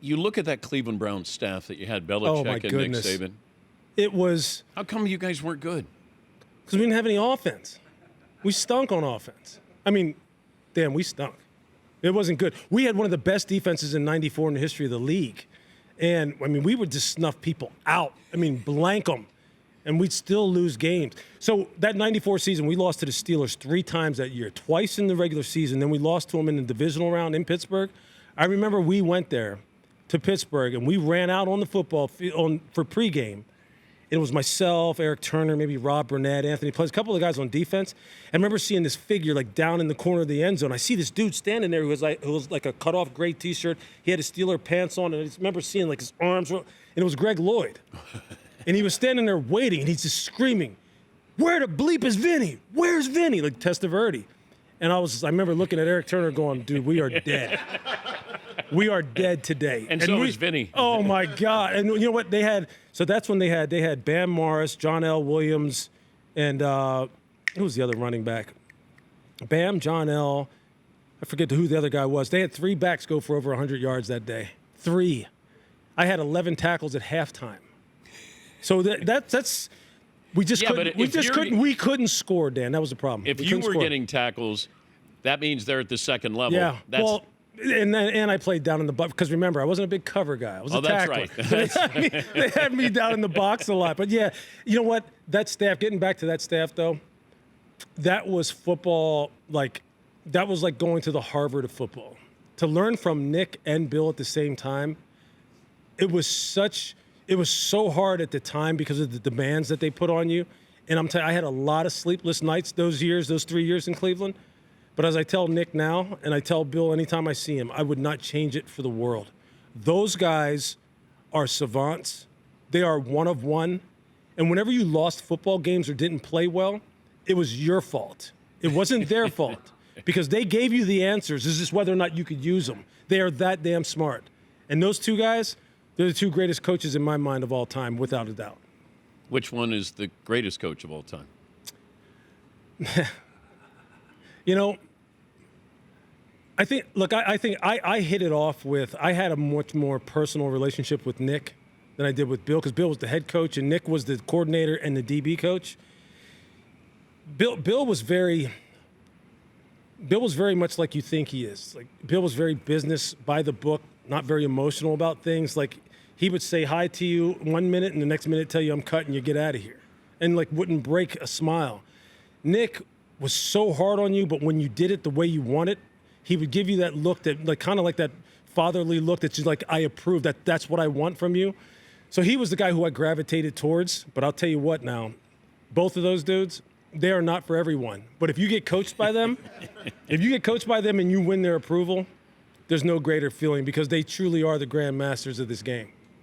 You look at that Cleveland Browns staff that you had, my Belichick and Nick goodness. Saban. It was How come you guys weren't good? because we didn't have any offense. We stunk on offense. I mean, damn, we stunk. It wasn't good. We had one of the best defenses in '94 in the history of the league. And, I mean, we would just snuff people out. I mean, blank them. And we'd still lose games. So that '94 season, we lost to the Steelers 3 times that year, twice in the regular season. Then we lost to them in the divisional round in Pittsburgh. I remember we went there to Pittsburgh, and we ran out on the football field for pregame. It was myself, Eric Turner, maybe Rob Burnett, Anthony Place, a couple of guys on defense. I remember seeing this figure like down in the corner of the end zone. I see this dude standing there who was like a cut-off gray T-shirt. He had his Steeler pants on, and I just remember seeing like his arms, and it was Greg Lloyd. And he was standing there waiting, and he's just screaming, "Where the bleep is Vinny? Where's Vinny?" Like Testaverde. And I remember looking at Eric Turner going, "Dude, we are dead. We are dead today." And so is Vinny. Oh my God! And you know what they had? So that's when they had Bam Morris, John L. Williams, and who was the other running back? Bam, John L. I forget who the other guy was. They had 3 backs go for over 100 yards that day. 3. I had 11 tackles at halftime. So that's we just couldn't score, Dan. That was the problem. If you were getting tackles, that means they're at the second level. Yeah. And I played down in the box because remember I wasn't a big cover guy. I was a tackler. That's right. They had me down in the box a lot. But yeah, you know what? That staff. Getting back to that staff though, that was football. That was like going to the Harvard of football. To learn from Nick and Bill at the same time, it was so hard at the time because of the demands that they put on you. And I'm telling you, I had a lot of sleepless nights those 3 years in Cleveland. But as I tell Nick now, and I tell Bill anytime I see him, I would not change it for the world. Those guys are savants. They are one of one. And whenever you lost football games or didn't play well, it was your fault. It wasn't their fault because they gave you the answers. It's just whether or not you could use them. They are that damn smart. And those 2 guys, they're the 2 greatest coaches in my mind of all time, without a doubt. Which one is the greatest coach of all time? You know, I think I hit it off with, I had a much more personal relationship with Nick than I did with Bill because Bill was the head coach and Nick was the coordinator and the DB coach. Bill was very much like you think he is. Like Bill was very business, by the book, not very emotional about things. Like he would say hi to you 1 minute and the next minute tell you I'm cutting you, get out of here. And like wouldn't break a smile. Nick was so hard on you, but when you did it the way you want it, he would give you that look that like kind of like that fatherly look that's just like, I approve, that's what I want from you. So he was the guy who I gravitated towards. But I'll tell you what now, both of those dudes, they are not for everyone. But if you get coached by them, and you win their approval, there's no greater feeling because they truly are the grand masters of this game.